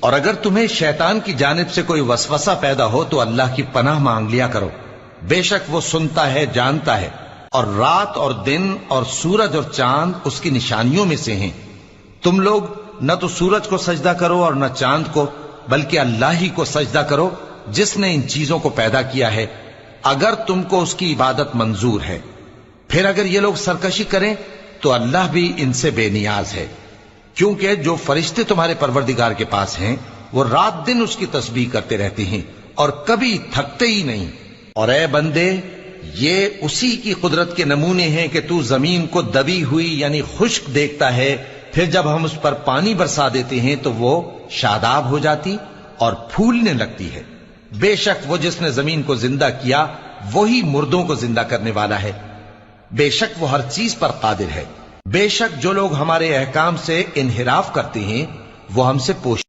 और अगर तुम्हें शैतान की जानिब से कोई वसवसा पैदा हो तो अल्लाह की पनाह मांग लिया करो। बेशक वो सुनता है, जानता है। और रात और दिन और सूरज और चांद उसकी निशानियों में से हैं। तुम लोग न तो सूरज को सजदा करो और न चांद को, बल्कि अल्लाह ही को सजदा करो जिसने इन चीजों को पैदा किया है, अगर तुमको उसकी इबादत मंजूर है। फिर अगर ये लोग सरकशी करें तो अल्लाह भी इनसे बेनियाज है, क्योंकि जो फरिश्ते तुम्हारे परवरदिगार के पास हैं वो रात दिन उसकी तस्बीह करते रहते हैं और कभी थकते ही नहीं। और ए बंदे, ये उसी की कुदरत के नमूने हैं कि तू जमीन को दबी हुई यानी खुश्क देखता है, फिर जब हम उस पर पानी बरसा देते हैं तो वो शादाब हो जाती और फूलने लगती है। बेशक वो जिसने जमीन को जिंदा किया वही मुर्दों को जिंदा करने वाला है। बेशक वो हर चीज पर कादिर है। बेशक जो लोग हमारे अहकाम से इन्हिराफ करते हैं वो हमसे पोश